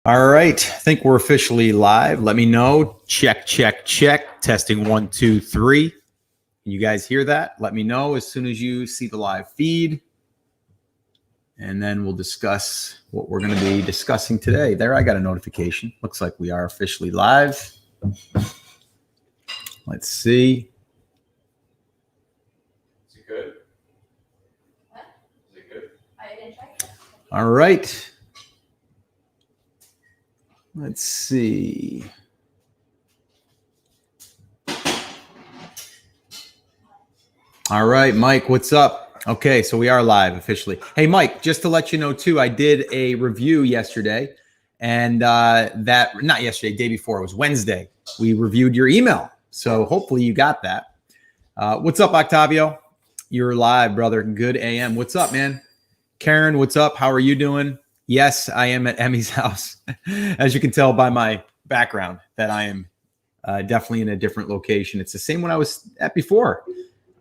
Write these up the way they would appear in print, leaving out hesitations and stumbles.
All right, I think we're officially live. Let me know. Check, check, check. Testing 1, 2, 3. Can you guys hear that? Let me know as soon as you see the live feed. And then we'll discuss what we're going to be discussing today. There, I got a notification. Looks like we are officially live. Let's see. Is it good? What? Is it good? I didn't check. All right. Let's see. All right, Mike, what's up? Okay, so we are live officially. Hey, Mike, just to let you know, too, I did a review yesterday, and not yesterday, day before, it was Wednesday. We reviewed your email, so hopefully you got that. What's up, Octavio? You're live, brother. Good AM. What's up, man? Karen, what's up? How are you doing? Yes, I am at Emmy's house. As you can tell by my background that I am definitely in a different location. It's the same one I was at before.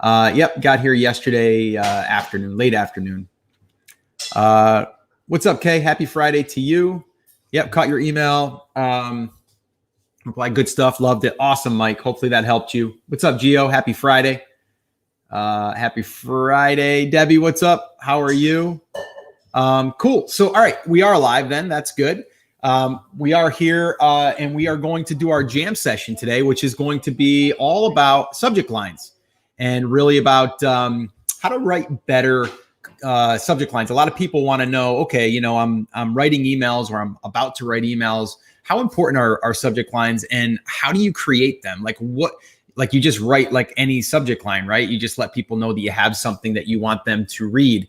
Yep, got here yesterday afternoon, late afternoon. What's up, Kay? Happy Friday to you. Yep, caught your email. Reply, good stuff. Loved it. Awesome, Mike. Hopefully that helped you. What's up, Gio? Happy Friday. Happy Friday. Debbie, what's up? How are you? Cool. So, all right, we are live then. That's good. We are here and we are going to do our jam session today, which is going to be all about subject lines and really about how to write better subject lines. A lot of people want to know, okay, you know, I'm writing emails or I'm about to write emails. How important are subject lines and how do you create them? Like you just write like any subject line, right? You just let people know that you have something that you want them to read.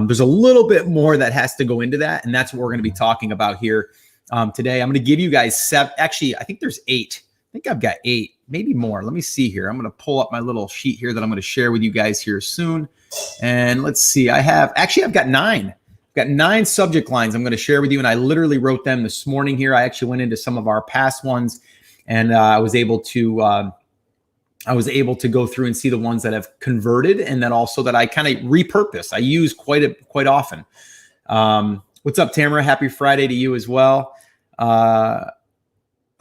There's a little bit more that has to go into that. And that's what we're going to be talking about here today. I'm going to give you guys 7. Actually, I think there's 8. I think I've got 8, maybe more. Let me see here. I'm going to pull up my little sheet here that I'm going to share with you guys here soon. And let's see. I've got 9. I've got 9 subject lines I'm going to share with you. And I literally wrote them this morning here. I actually went into some of our past ones and I was able to go through and see the ones that have converted and then also that I kind of repurpose. I use quite often. What's up, Tamara? Happy Friday to you as well.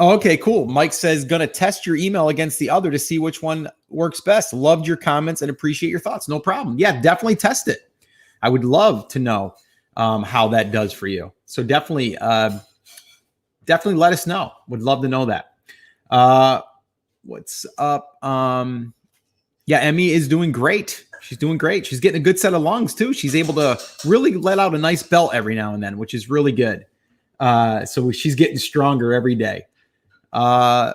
Okay, cool. Mike says, gonna test your email against the other to see which one works best. Loved your comments and appreciate your thoughts. No problem. Yeah, definitely test it. I would love to know how that does for you. So definitely let us know. Would love to know that. What's up? Yeah, Emmy is doing great. She's doing great. She's getting a good set of lungs too. She's able to really let out a nice belt every now and then, which is really good. So she's getting stronger every day. Cool.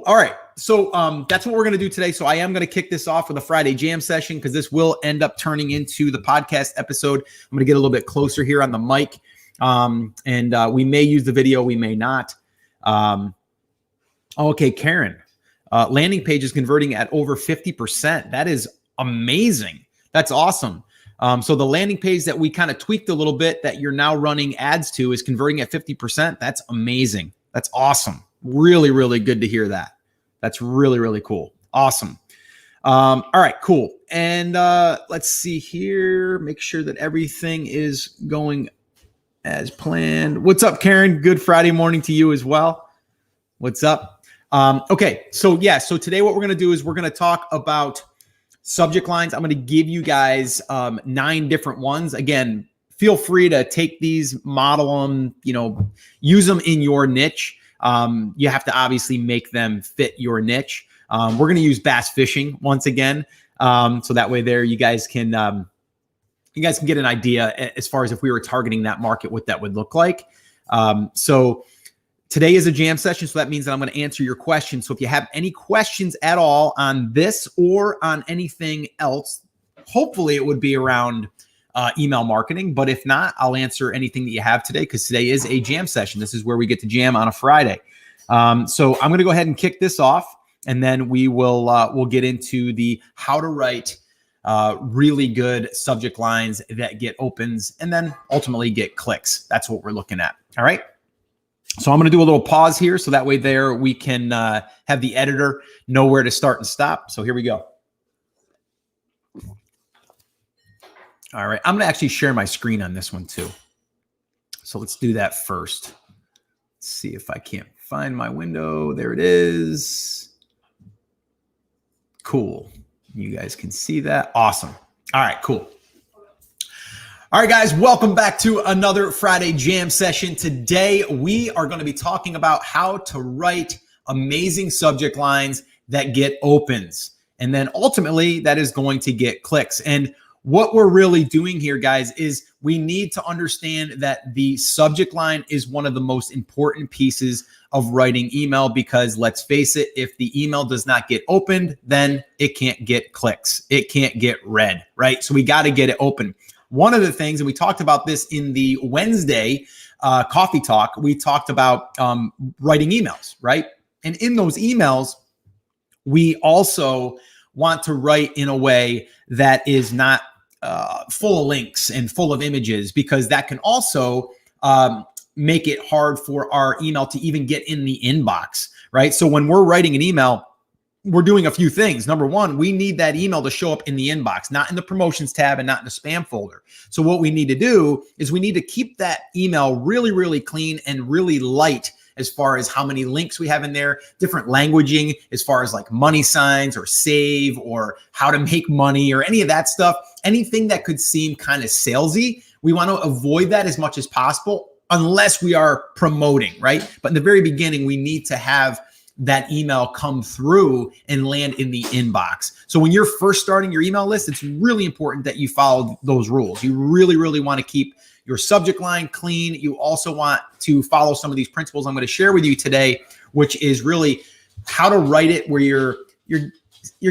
All right. So that's what we're going to do today. So I am going to kick this off with a Friday jam session because this will end up turning into the podcast episode. I'm going to get a little bit closer here on the mic. And we may use the video. We may not. Okay, Karen. Landing page is converting at over 50%. That is amazing. That's awesome. So the landing page that we kind of tweaked a little bit that you're now running ads to is converting at 50%. That's amazing. That's awesome. Really, really good to hear that. That's really, really cool. Awesome. All right, cool. And let's see here. Make sure that everything is going as planned. What's up, Karen? Good Friday morning to you as well. What's up? Okay, so yeah, so today what we're going to do is we're going to talk about subject lines. I'm going to give you guys 9 different ones. Again, feel free to take these, model them, use them in your niche. You have to obviously make them fit your niche. We're going to use bass fishing once again. So that way there you guys can get an idea as far as if we were targeting that market, what that would look like. So today is a jam session, so that means that I'm going to answer your questions. So if you have any questions at all on this or on anything else, hopefully it would be around email marketing. But if not, I'll answer anything that you have today because today is a jam session. This is where we get to jam on a Friday. So I'm going to go ahead and kick this off, and then we'll get into the how to write really good subject lines that get opens and then ultimately get clicks. That's what we're looking at. All right. So I'm going to do a little pause here so that way there we can have the editor know where to start and stop. So here we go. All right. I'm going to actually share my screen on this one too. So let's do that first. Let's see if I can't find my window. There it is. Cool. You guys can see that. Awesome. All right, cool. All right, guys, welcome back to another Friday Jam session. Today, we are going to be talking about how to write amazing subject lines that get opens. And then ultimately, that is going to get clicks. And what we're really doing here, guys, is we need to understand that the subject line is one of the most important pieces of writing email, because let's face it, if the email does not get opened, then it can't get clicks. It can't get read, right? So we got to get it open. One of the things, and we talked about this in the Wednesday coffee talk, we talked about writing emails, right? And in those emails, we also want to write in a way that is not full of links and full of images, because that can also make it hard for our email to even get in the inbox, right? So when we're writing an email, we're doing a few things. Number one, we need that email to show up in the inbox, not in the promotions tab and not in the spam folder. So what we need to do is we need to keep that email really, really clean and really light as far as how many links we have in there, different languaging as far as like money signs or save or how to make money or any of that stuff. Anything that could seem kind of salesy, we want to avoid that as much as possible unless we are promoting, right? But in the very beginning, we need to have that email come through and land in the inbox. So when you're first starting your email list, it's really important that you follow those rules. You really, really want to keep your subject line clean. You also want to follow some of these principles I'm going to share with you today, which is really how to write it where you're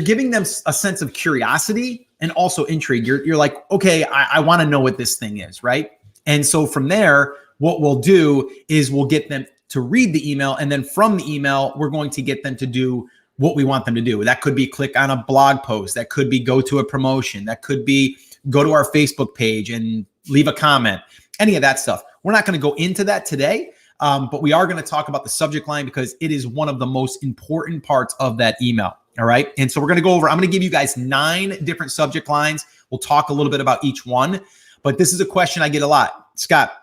giving them a sense of curiosity and also intrigue. You're like, okay, I want to know what this thing is, right? And so from there, what we'll do is we'll get them to read the email. And then from the email, we're going to get them to do what we want them to do. That could be click on a blog post. That could be go to a promotion. That could be go to our Facebook page and leave a comment, any of that stuff. We're not going to go into that today, but we are going to talk about the subject line because it is one of the most important parts of that email. All right. And so we're going to go over, I'm going to give you guys 9 different subject lines. We'll talk a little bit about each one, but this is a question I get a lot. Scott,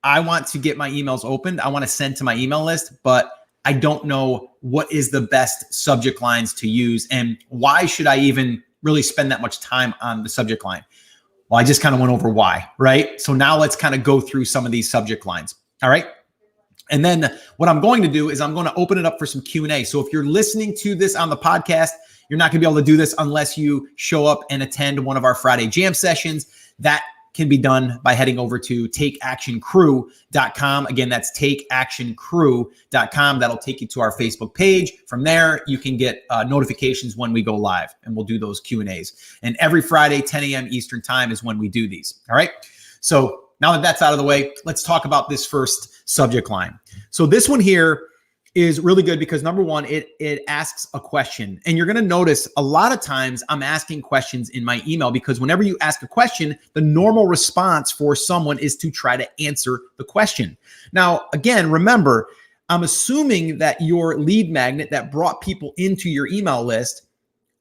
I want to get my emails opened. I want to send to my email list, but I don't know what is the best subject lines to use. And why should I even really spend that much time on the subject line? Well, I just kind of went over why, right? So now let's kind of go through some of these subject lines. All right. And then what I'm going to do is I'm going to open it up for some Q&A. So if you're listening to this on the podcast, you're not going to be able to do this unless you show up and attend one of our Friday Jam sessions. That can be done by heading over to takeactioncrew.com. Again, that's takeactioncrew.com. That'll take you to our Facebook page. From there, you can get notifications when we go live, and we'll do those Q&As. And every Friday, 10 a.m. Eastern time is when we do these. All right. So now that that's out of the way, let's talk about this first subject line. So this one here is really good because number one, it asks a question. And you're going to notice a lot of times I'm asking questions in my email because whenever you ask a question, the normal response for someone is to try to answer the question. Now, again, remember, I'm assuming that your lead magnet that brought people into your email list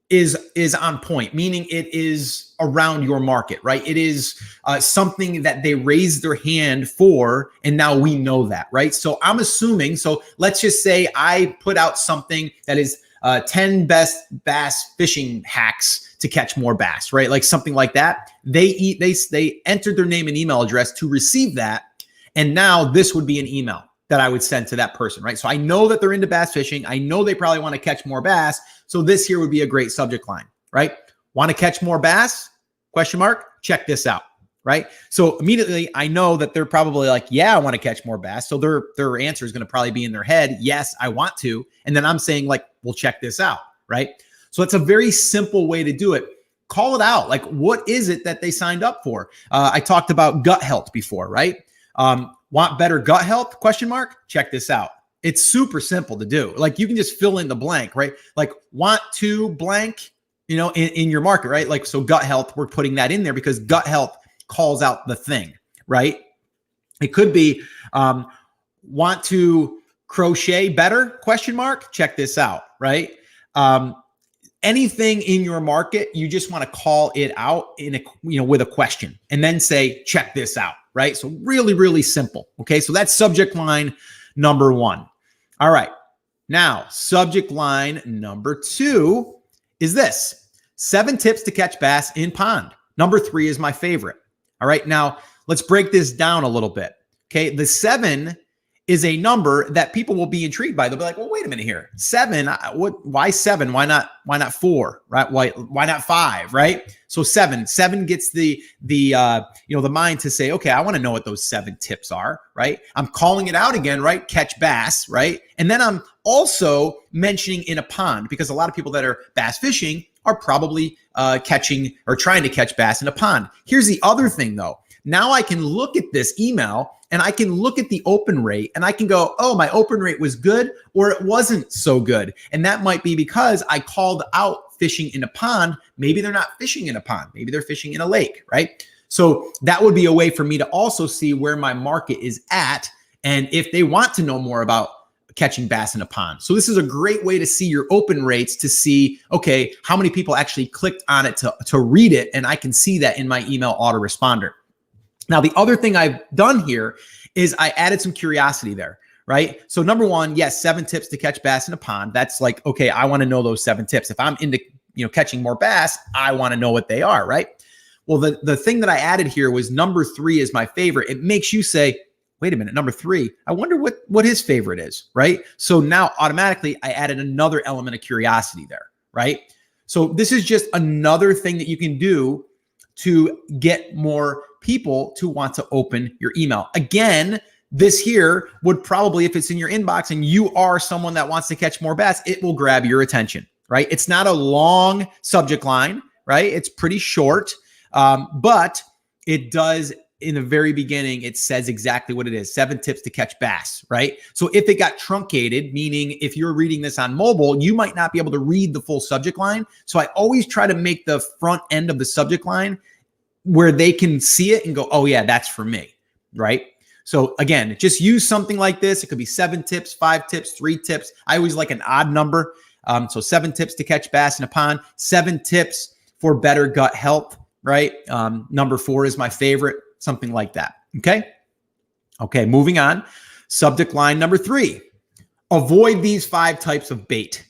is on point, meaning it is around your market, right? It is something that they raised their hand for, and now we know that, right? So I'm assuming, so let's just say I put out something that is 10 best bass fishing hacks to catch more bass, right? Like something like that. They entered their name and email address to receive that, and now this would be an email that I would send to that person, right? So I know that they're into bass fishing. I know they probably want to catch more bass. So this here would be a great subject line, right? Want to catch more bass? Question mark. Check this out, right? So immediately I know that they're probably like, yeah, I want to catch more bass. So their answer is going to probably be in their head, yes, I want to. And then I'm saying like, well, check this out, right? So it's a very simple way to do it. Call it out. Like, what is it that they signed up for? I talked about gut health before, right? Want better gut health? Question mark. Check this out. It's super simple to do. Like you can just fill in the blank, right? Like want to blank, in your market, right? Like, so gut health, we're putting that in there because gut health calls out the thing, right? It could be want to crochet better? Question mark. Check this out, right? Anything in your market, you just want to call it out in with a question and then say, check this out. right? So really, really simple. Okay, so that's subject line number 1. All right, now subject line number 2 is this: 7 tips to catch bass in pond. Number 3 is my favorite. All right, now let's break this down a little bit. Okay, the 7 is a number that people will be intrigued by. They'll be like, well, wait a minute here. 7, why 7? Why not 4? Right? Why not 5? Right? So 7 gets the mind to say, okay, I want to know what those 7 tips are, right? I'm calling it out again, right? Catch bass, right? And then I'm also mentioning in a pond, because a lot of people that are bass fishing are probably catching or trying to catch bass in a pond. Here's the other thing though. Now I can look at this email and I can look at the open rate and I can go, oh, my open rate was good or it wasn't so good. And that might be because I called out fishing in a pond. Maybe they're not fishing in a pond. Maybe they're fishing in a lake, right? So that would be a way for me to also see where my market is at and if they want to know more about catching bass in a pond. So this is a great way to see your open rates, to see, okay, how many people actually clicked on it to read it. And I can see that in my email autoresponder. Now, the other thing I've done here is I added some curiosity there, right? So number 1, yes, 7 tips to catch bass in a pond. That's like, okay, I want to know those 7 tips. If I'm into, catching more bass, I want to know what they are, right? Well, the thing that I added here was number 3 is my favorite. It makes you say, wait a minute, number 3, I wonder what his favorite is, right? So now automatically I added another element of curiosity there, right? So this is just another thing that you can do to get more people to want to open your email. Again, this here would probably, if it's in your inbox and you are someone that wants to catch more bass, it will grab your attention, right? It's not a long subject line, right? It's pretty short, but it does, in the very beginning, it says exactly what it is: 7 tips to catch bass, right? So if it got truncated, meaning if you're reading this on mobile, you might not be able to read the full subject line. So I always try to make the front end of the subject line where they can see it and go, oh yeah, that's for me, right? So again, just use something like this. It could be 7 tips, 5 tips, 3 tips. I always like an odd number. So 7 tips to catch bass in a pond, 7 tips for better gut health, right? Number 4 is my favorite, something like that. Okay, moving on. Subject line number 3, avoid these 5 types of bait,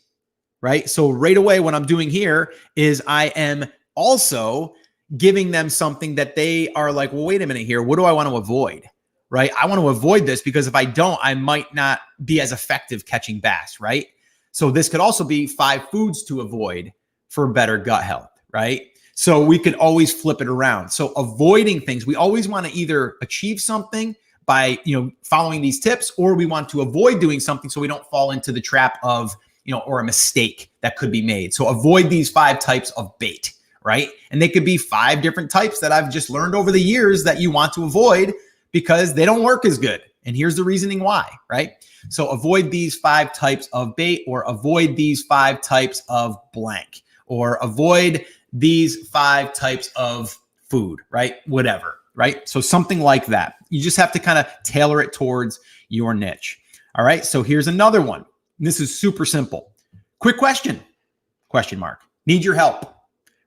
right? So right away, what I'm doing here is I am also giving them something that they are like, well, wait a minute here. What do I want to avoid, right? I want to avoid this because if I don't, I might not be as effective catching bass, right? So this could also be 5 foods to avoid for better gut health, right? So we could always flip it around. So avoiding things, we always want to either achieve something by, following these tips, or we want to avoid doing something so we don't fall into the trap of, or a mistake that could be made. So avoid these 5 types of bait, right? And they could be 5 different types that I've just learned over the years that you want to avoid because they don't work as good. And here's the reasoning why, right? So avoid these 5 types of bait, or avoid these 5 types of blank, or avoid these 5 types of food, right? Whatever, right? So something like that. You just have to kind of tailor it towards your niche. All right. So here's another one. This is super simple. Quick question, question mark. Need your help,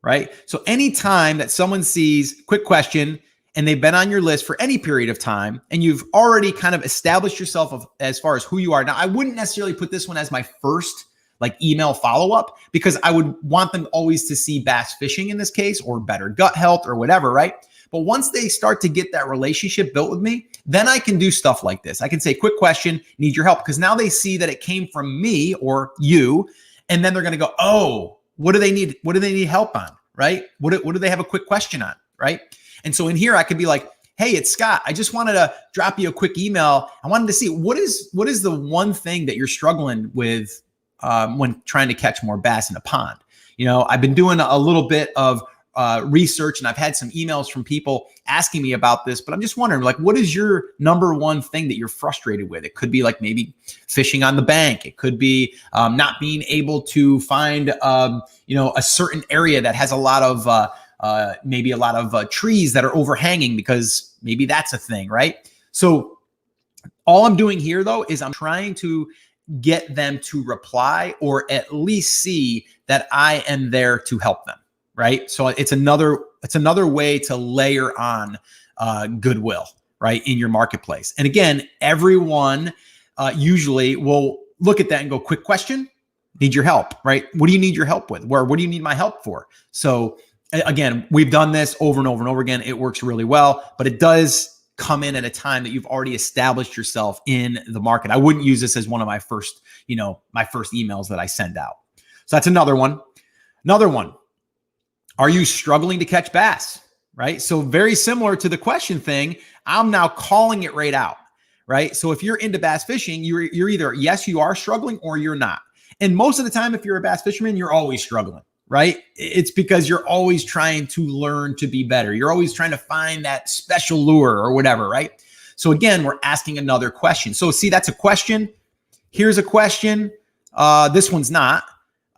right? So anytime that someone sees quick question and they've been on your list for any period of time and you've already kind of established yourself as far as who you are. Now, I wouldn't necessarily put this one as my first email follow-up, because I would want them always to see bass fishing in this case, or better gut health, or whatever, right? But once they start to get that relationship built with me, then I can do stuff like this. I can say, quick question, need your help, because now they see that it came from me or you, and then they're going to go, oh, what do they need? What do they need help on, right? What do they have a quick question on, right? And so in here, I could be like, hey, it's Scott. I just wanted to drop you a quick email. I wanted to see what is the one thing that you're struggling with when trying to catch more bass in a pond. I've been doing a little bit of research, and I've had some emails from people asking me about this, but I'm just wondering, what is your number one thing that you're frustrated with? It could be maybe fishing on the bank. It could be not being able to find, a certain area that has a lot of trees that are overhanging, because maybe that's a thing, right? So all I'm doing here though, is I'm trying to get them to reply, or at least see that I am there to help them, right? So it's another way to layer on goodwill, right, in your marketplace. And again, everyone usually will look at that and go, quick question, need your help, right? What do you need your help with? What do you need my help for? So again, we've done this over and over and over again. It works really well, but it does come in at a time that you've already established yourself in the market. I wouldn't use this as one of my first, my first emails that I send out. So that's another one. Another one. Are you struggling to catch bass? Right? So very similar to the question thing, I'm now calling it right out. Right? So if you're into bass fishing, you're either, yes, you are struggling or you're not. And most of the time, if you're a bass fisherman, you're always struggling, right? It's because you're always trying to learn to be better. You're always trying to find that special lure or whatever, right? So again, we're asking another question. So see, that's a question. Here's a question. This one's not.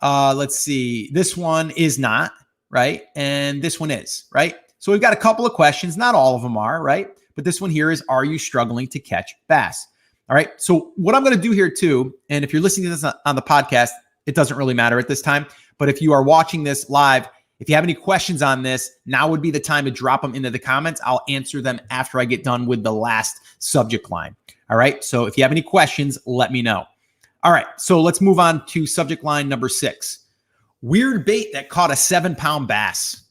Let's see. This one is not, right? And this one is, right? So we've got a couple of questions. Not all of them are, right? But this one here is, are you struggling to catch bass? All right. So what I'm going to do here too, and if you're listening to this on the podcast, it doesn't really matter at this time. But if you are watching this live, if you have any questions on this, now would be the time to drop them into the comments. I'll answer them after I get done with the last subject line. All right. So if you have any questions, let me know. All right. So let's move on to subject line number 6. Weird bait that caught a 7-pound bass.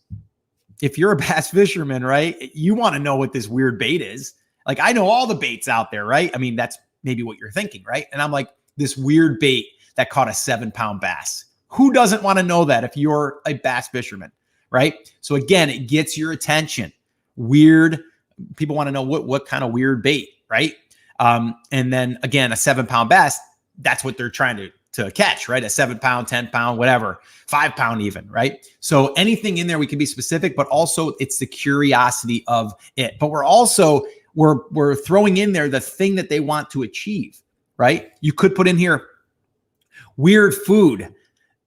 If you're a bass fisherman, right, you want to know what this weird bait is. Like, I know all the baits out there, right? I mean, that's maybe what you're thinking, right? And I'm like, this weird bait that caught a 7-pound bass. Who doesn't want to know that if you're a bass fisherman, right? So again, it gets your attention. Weird. People want to know what kind of weird bait, right? And then again, a 7-pound bass, that's what they're trying to catch, right? A 7-pound, 10-pound, whatever, 5-pound even, right? So anything in there, we can be specific, but also it's the curiosity of it. But we're throwing in there the thing that they want to achieve, right? You could put in here weird food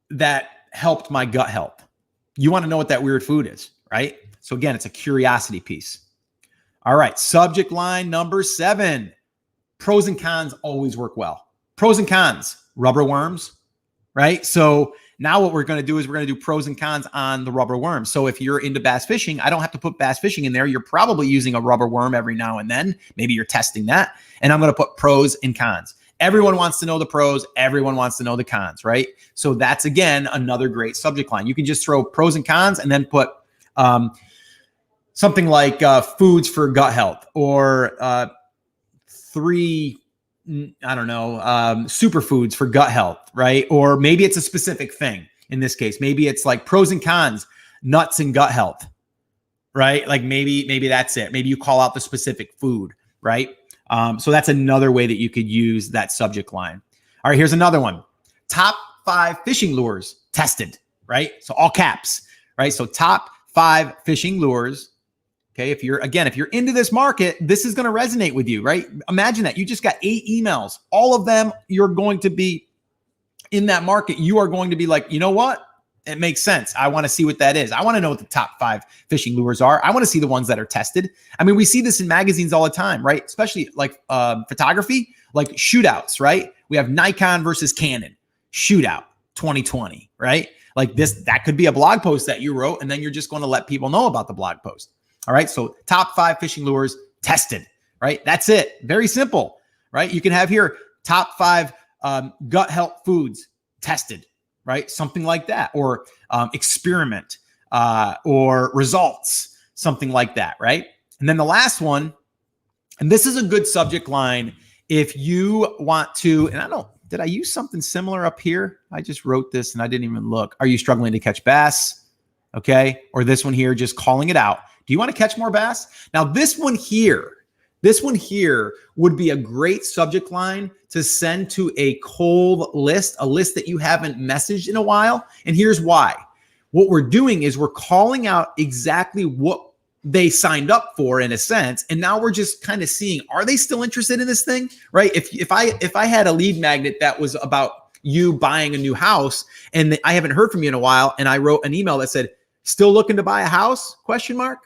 that helped my gut health. You want to know what that weird food is, right? So again, it's a curiosity piece. All right, subject line number 7. Pros and cons always work well. Pros and cons, rubber worms, right? So now what we're going to do is we're going to do pros and cons on the rubber worm. So if you're into bass fishing, I don't have to put bass fishing in there. You're probably using a rubber worm every now and then. Maybe you're testing that. And I'm going to put pros and cons. Everyone wants to know the pros. Everyone wants to know the cons, right? So that's, again, another great subject line. You can just throw pros and cons and then put something like foods for gut health, or 3 superfoods for gut health, right? Or maybe it's a specific thing. In this case, maybe it's like pros and cons, nuts and gut health, right? Like maybe that's it. Maybe you call out the specific food, right? So that's another way that you could use that subject line. All right, here's another one. Top 5 fishing lures tested, right? So all caps, right? So top 5 fishing lures. Okay, if you're into this market, this is going to resonate with you, right? Imagine that. You just got 8 emails. All of them, you're going to be in that market. You are going to be like, you know what? It makes sense. I want to see what that is. I want to know what the top 5 fishing lures are. I want to see the ones that are tested. I mean, we see this in magazines all the time, right? Especially like photography, like shootouts, right? We have Nikon versus Canon shootout 2020, right? Like this, that could be a blog post that you wrote, and then you're just going to let people know about the blog post. All right. So top 5 fishing lures tested, right? That's it. Very simple, right? You can have here top 5 gut health foods tested, right? Something like that, or experiment or results, something like that, right? And then the last one, and this is a good subject line if you want to, and did I use something similar up here? I just wrote this and I didn't even look. Are you struggling to catch bass? Okay. Or this one here, just calling it out. Do you want to catch more bass? Now, this one here would be a great subject line to send to a cold list, a list that you haven't messaged in a while. And here's why. What we're doing is we're calling out exactly what they signed up for, in a sense. And now we're just kind of seeing, are they still interested in this thing, right? If I had a lead magnet that was about you buying a new house and I haven't heard from you in a while, and I wrote an email that said, still looking to buy a house? ?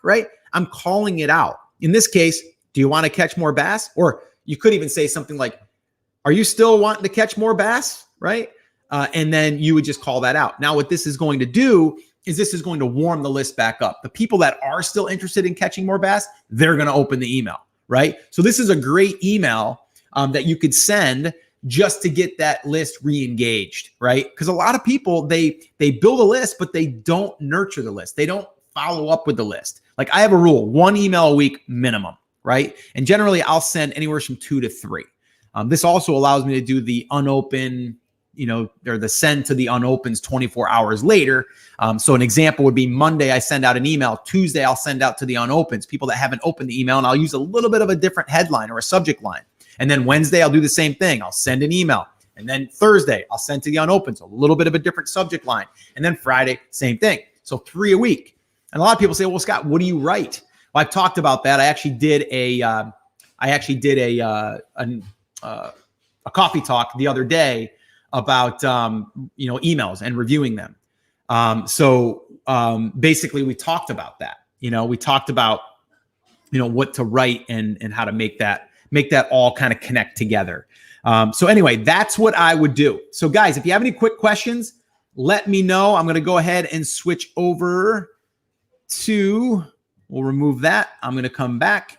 Right? I'm calling it out. In this case, do you want to catch more bass? Or you could even say something like, are you still wanting to catch more bass? Right? And then you would just call that out. Now, what this is going to do is this is going to warm the list back up. The people that are still interested in catching more bass, they're going to open the email, right? So this is a great email that you could send just to get that list re-engaged, right? Because a lot of people, they build a list, but they don't nurture the list. They don't follow up with the list. Like I have a rule, 1 email a week minimum, right? And generally I'll send anywhere from 2 to 3. This also allows me to do the unopened, or the send to the unopens 24 hours later. So an example would be Monday, I send out an email. Tuesday, I'll send out to the unopens, people that haven't opened the email, and I'll use a little bit of a different headline or a subject line. And then Wednesday, I'll do the same thing. I'll send an email. And then Thursday, I'll send to the unopens, a little bit of a different subject line. And then Friday, same thing. So 3 a week. And a lot of people say, well, Scott, what do you write? Well, I've talked about that. I actually did a coffee talk the other day about, emails and reviewing them. Basically we talked about that. We talked about, what to write and how to make that all kind of connect together. So anyway, that's what I would do. So guys, if you have any quick questions, let me know. I'm going to go ahead and switch over to, we'll remove that. I'm going to come back.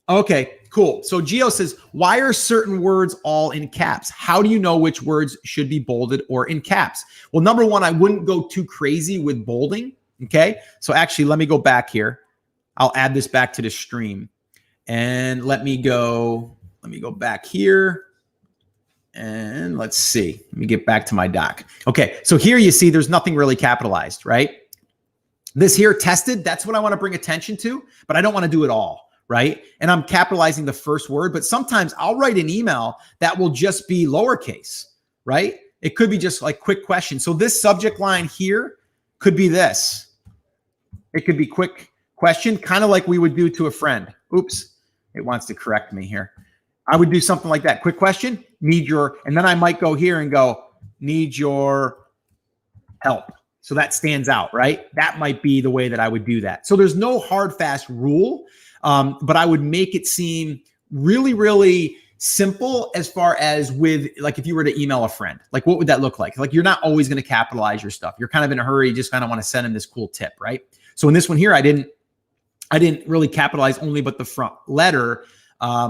Okay, cool. So Gio says, why are certain words all in caps? How do you know which words should be bolded or in caps? Well, number one, I wouldn't go too crazy with bolding. Okay. So actually, let me go back here. I'll add this back to the stream. And let me go back here. And let's see. Let me get back to my doc. Okay. So here you see there's nothing really capitalized, right? This here tested, that's what I want to bring attention to, but I don't want to do it all, right? And I'm capitalizing the first word, but sometimes I'll write an email that will just be lowercase, right? It could be just like quick question. So this subject line here could be this. It could be quick question, kind of like we would do to a friend. Oops, it wants to correct me here. I would do something like that. Quick question, and then I might go here and go, need your help. So that stands out, right? That might be the way that I would do that. So there's no hard, fast rule, but I would make it seem really, really simple as far as with, like, if you were to email a friend, like what would that look like? Like you're not always going to capitalize your stuff. You're kind of in a hurry. You just kind of want to send them this cool tip, right? So in this one here, I didn't really capitalize only but the front letter.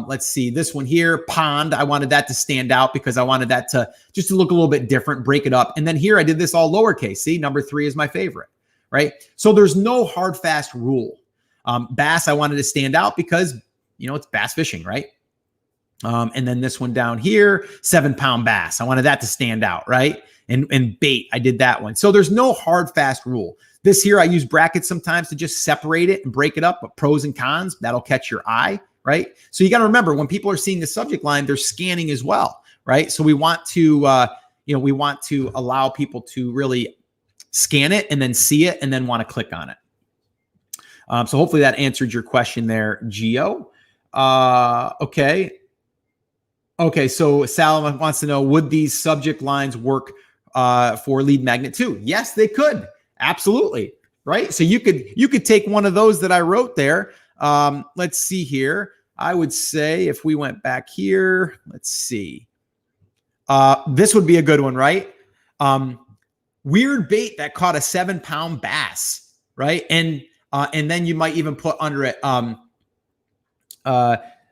Let's see, this one here, pond. I wanted that to stand out because I wanted that to just to look a little bit different, break it up. And then here I did this all lowercase. See, number 3 is my favorite, right? So there's no hard, fast rule. Bass, I wanted to stand out because, it's bass fishing, right? And then this one down here, 7-pound bass. I wanted that to stand out, right? And bait, I did that one. So there's no hard, fast rule. This here, I use brackets sometimes to just separate it and break it up, but pros and cons, that'll catch your eye. Right. So you got to remember when people are seeing the subject line, they're scanning as well. Right. So we want to, allow people to really scan it and then see it and then want to click on it. So hopefully that answered your question there, Gio. Okay. Okay. So Salam wants to know, would these subject lines work for lead magnet too? Yes, they could. Absolutely. Right. So you could take one of those that I wrote there. Let's see here. I would say if we went back here, let's see. This would be a good one, right? Weird bait that caught a 7-pound bass, right? And then you might even put under it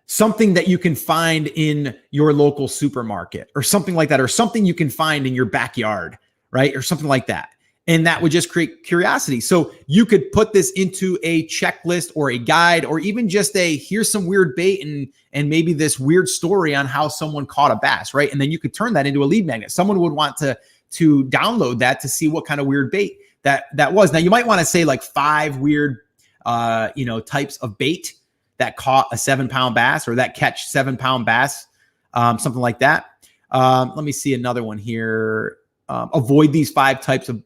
something that you can find in your local supermarket or something like that, or something you can find in your backyard, right? Or something like that. And that would just create curiosity. So you could put this into a checklist or a guide, or even just here's some weird bait and maybe this weird story on how someone caught a bass, right? And then you could turn that into a lead magnet. Someone would want to download that to see what kind of weird bait that was. Now you might want to say like 5 weird, types of bait that caught a 7-pound bass or that catch 7-pound bass, something like that. Let me see another one here. Avoid these 5 types of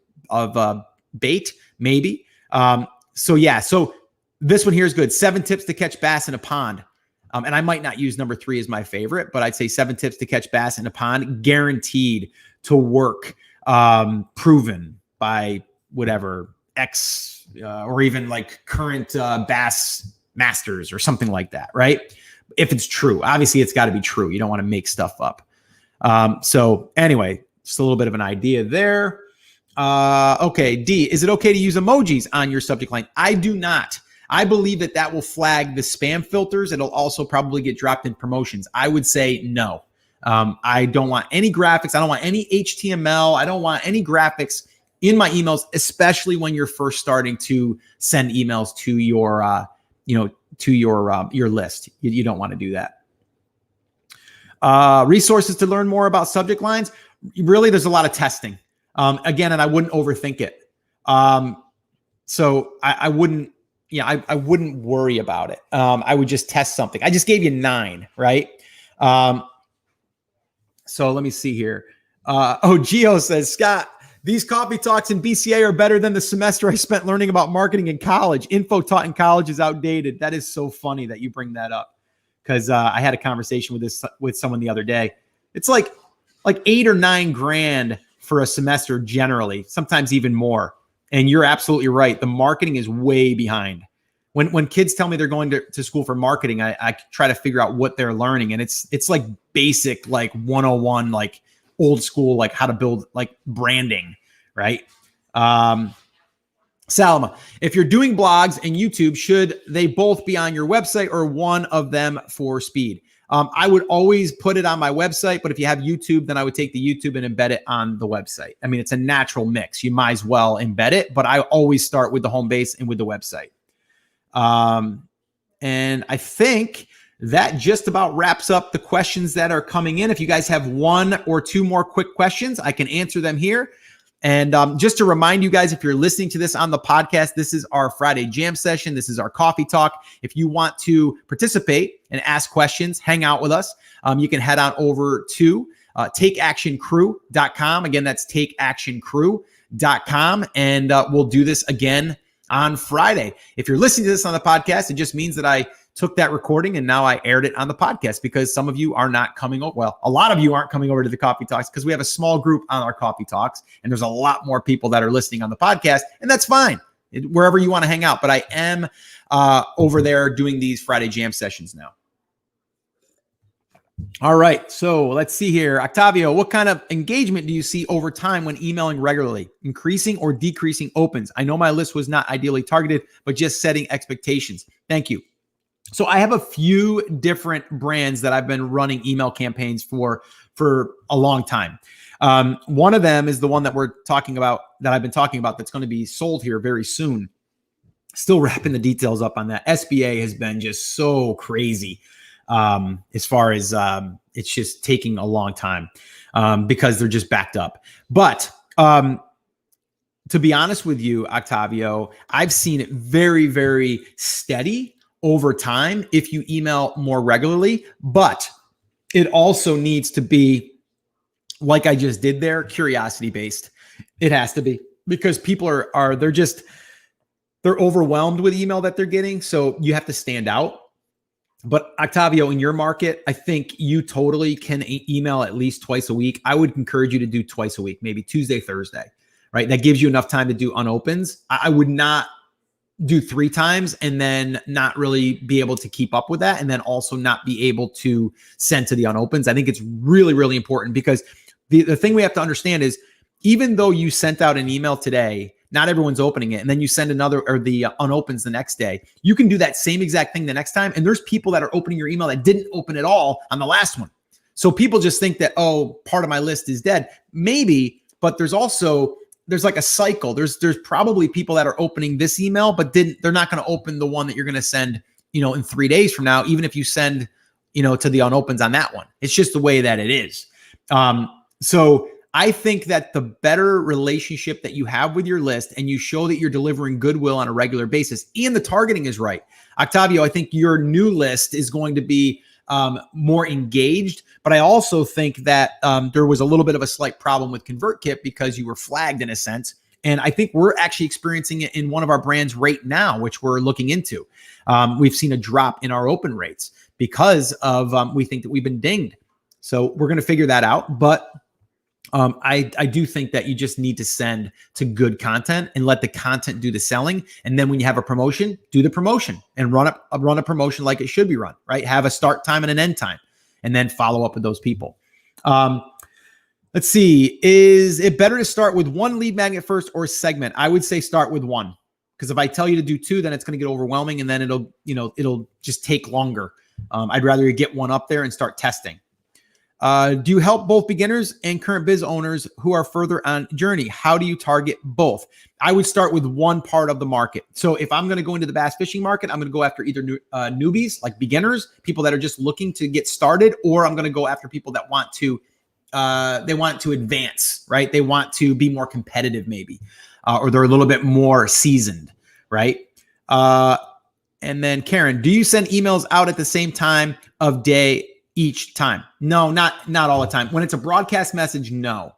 bait, maybe. So this one here is good. 7 tips to catch bass in a pond. And I might not use number 3 as my favorite, but I'd say 7 tips to catch bass in a pond, guaranteed to work, proven by whatever X, or even like current bass masters or something like that, right? If it's true, obviously it's got to be true. You don't want to make stuff up. So anyway, just a little bit of an idea there. Okay, D, is it okay to use emojis on your subject line? I do not. I believe that that will flag the spam filters. It'll also probably get dropped in promotions. I would say no. I don't want any graphics. I don't want any HTML. I don't want any graphics in my emails, especially when you're first starting to send emails to your, your list. You don't want to do that. Resources to learn more about subject lines. Really, there's a lot of testing. Again, and I wouldn't overthink it. So I wouldn't, I wouldn't worry about it. I would just test something. I just gave you 9, right? So let me see here. Gio says, Scott, these coffee talks in BCA are better than the semester I spent learning about marketing in college. Info taught in college is outdated. That is so funny that you bring that up, because I had a conversation with someone the other day. It's like $8 or $9 grand for a semester generally, sometimes even more. And you're absolutely right. The marketing is way behind. When kids tell me they're going to school for marketing, I try to figure out what they're learning. And it's like basic, like 101, like old school, like how to build like branding, right? Salma, if you're doing blogs and YouTube, should they both be on your website or one of them for speed? I would always put it on my website, but if you have YouTube, then I would take the YouTube and embed it on the website. I mean, it's a natural mix. You might as well embed it, but I always start with the home base and with the website. And I think that just about wraps up the questions that are coming in. If you guys have 1 or 2 more quick questions, I can answer them here. And just to remind you guys, if you're listening to this on the podcast, this is our Friday jam session. This is our coffee talk. If you want to participate and ask questions, hang out with us, you can head on over to takeactioncrew.com. Again, that's takeactioncrew.com. And we'll do this again on Friday. If you're listening to this on the podcast, it just means that I took that recording and now I aired it on the podcast, because some of you are not coming over. Well, a lot of you aren't coming over to the coffee talks because we have a small group on our coffee talks, and there's a lot more people that are listening on the podcast, and that's fine. Wherever you want to hang out. But I am over there doing these Friday jam sessions now. All right. So let's see here. Octavio, what kind of engagement do you see over time when emailing regularly? Increasing or decreasing opens? I know my list was not ideally targeted, but just setting expectations. Thank you. So I have a few different brands that I've been running email campaigns for a long time. One of them is the one that we're talking about, that I've been talking about, that's going to be sold here very soon. Still wrapping the details up on that. SBA has been just so crazy as far as it's just taking a long time because they're just backed up. But to be honest with you, Octavio, I've seen it very, very steady over time if you email more regularly, but it also needs to be, like I just did there, curiosity based. It has to be, because people they're overwhelmed with email that they're getting. So you have to stand out. But Octavio, in your market, I think you totally can email at least twice a week. I would encourage you to do twice a week, maybe Tuesday, Thursday, right? That gives you enough time to do unopens. I would not do 3 times and then not really be able to keep up with that, and then also not be able to send to the unopens. I think it's really, really important, because the thing we have to understand is, even though you sent out an email today, not everyone's opening it, and then you send another, or the unopens the next day. You can do that same exact thing the next time, and there's people that are opening your email that didn't open at all on the last one. So people just think that, oh, part of my list is dead. Maybe, but there's like a cycle. There's probably people that are opening this email, but they're not going to open the one that you're going to send, in 3 days from now, even if you send, to the unopens on that one. It's just the way that it is. So I think that the better relationship that you have with your list, and you show that you're delivering goodwill on a regular basis, and the targeting is right. Octavio, I think your new list is going to be more engaged, but I also think that there was a little bit of a slight problem with ConvertKit because you were flagged in a sense. And I think we're actually experiencing it in one of our brands right now, which we're looking into. We've seen a drop in our open rates because of we think that we've been dinged. So we're going to figure that out. But I do think that you just need to send to good content and let the content do the selling. And then when you have a promotion, do the promotion and run a promotion like it should be run, right? Have a start time and an end time, and then follow up with those people. Let's see. Is it better to start with one lead magnet first or segment? I would say start with one. Because if I tell you to do 2, then it's going to get overwhelming, and then it'll just take longer. I'd rather you get one up there and start testing. Do you help both beginners and current biz owners who are further on journey? How do you target both? I would start with one part of the market. So if I'm going to go into the bass fishing market, I'm going to go after either newbies, like beginners, people that are just looking to get started, or I'm going to go after people that want to advance, right? They want to be more competitive maybe, or they're a little bit more seasoned, right? And then Karen, do you send emails out at the same time of day each time? No, not all the time. When it's a broadcast message, no.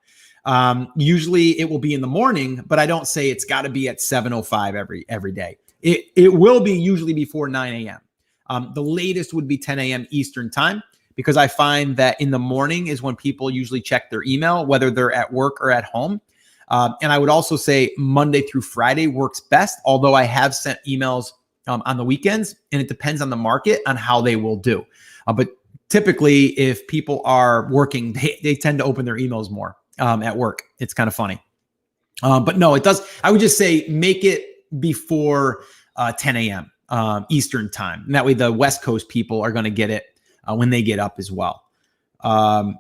Usually it will be in the morning, but I don't say it's got to be at 7:05 every day. It will be usually before 9 a.m. The latest would be 10 a.m. Eastern time, because I find that in the morning is when people usually check their email, whether they're at work or at home. And I would also say Monday through Friday works best, although I have sent emails on the weekends, and it depends on the market on how they will do. But typically, if people are working, they tend to open their emails more at work. It's kind of funny. But no, it does. I would just say make it before 10 a.m. Eastern time. And that way the West Coast people are going to get it when they get up as well. Do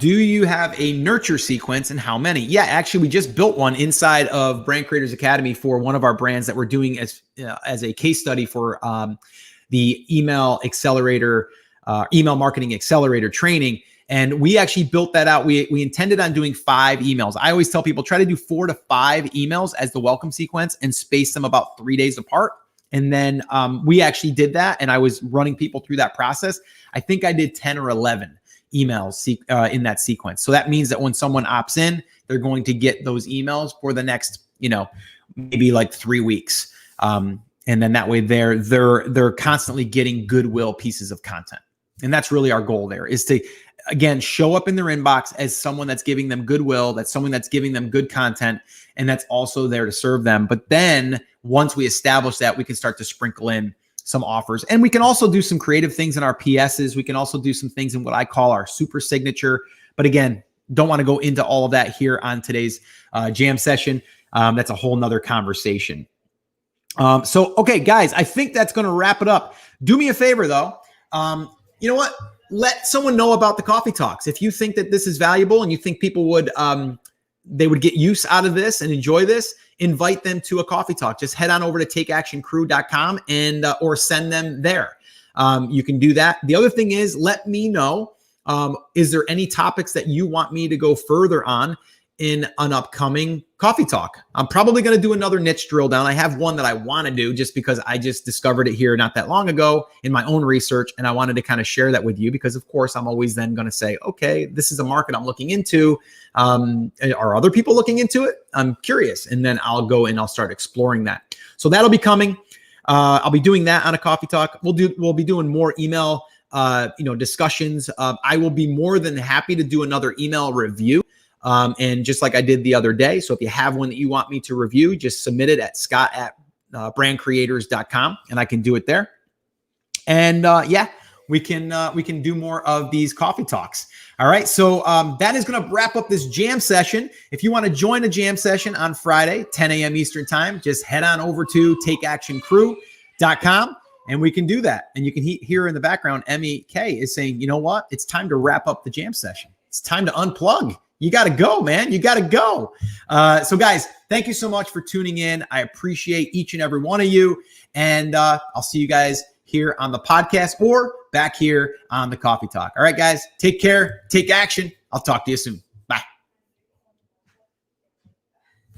you have a nurture sequence, and how many? Yeah, actually, we just built one inside of Brand Creators Academy for one of our brands that we're doing as a case study for the email accelerator, email marketing accelerator training. And we actually built that out. We intended on doing 5 emails. I always tell people, try to do 4 to 5 emails as the welcome sequence and space them about 3 days apart. And then we actually did that, and I was running people through that process. I think I did 10 or 11 emails in that sequence. So that means that when someone opts in, they're going to get those emails for the next, maybe like 3 weeks. And then that way they're constantly getting goodwill pieces of content. And that's really our goal there, is to, again, show up in their inbox as someone that's giving them goodwill, that's someone that's giving them good content, and that's also there to serve them. But then once we establish that, we can start to sprinkle in some offers. And we can also do some creative things in our PSs. We can also do some things in what I call our super signature. But again, don't want to go into all of that here on today's jam session. That's a whole nother conversation. Okay, guys, I think that's going to wrap it up. Do me a favor, though. You know what? Let someone know about the coffee talks. If you think that this is valuable and you think people would they would get use out of this and enjoy this, invite them to a coffee talk. Just head on over to takeactioncrew.com and or send them there. You can do that. The other thing is, let me know, is there any topics that you want me to go further on in an upcoming coffee talk? I'm probably going to do another niche drill down. I have one that I want to do just because I just discovered it here not that long ago in my own research. And I wanted to kind of share that with you because, of course, I'm always then going to say, okay, this is a market I'm looking into. Are other people looking into it? I'm curious. And then I'll go and I'll start exploring that. So that'll be coming. I'll be doing that on a coffee talk. We'll be doing more email, discussions. I will be more than happy to do another email review. And just like I did the other day. So if you have one that you want me to review, just submit it at scott@brandcreators.com and I can do it there. And we can do more of these coffee talks. All right. So that is going to wrap up this jam session. If you want to join a jam session on Friday, 10 a.m. Eastern time, just head on over to takeactioncrew.com and we can do that. And you can hear in the background, MEK is saying, you know what? It's time to wrap up the jam session. It's time to unplug. You got to go, man. You got to go. So guys, thank you so much for tuning in. I appreciate each and every one of you. And I'll see you guys here on the podcast or back here on the coffee talk. All right, guys, take care. Take action. I'll talk to you soon.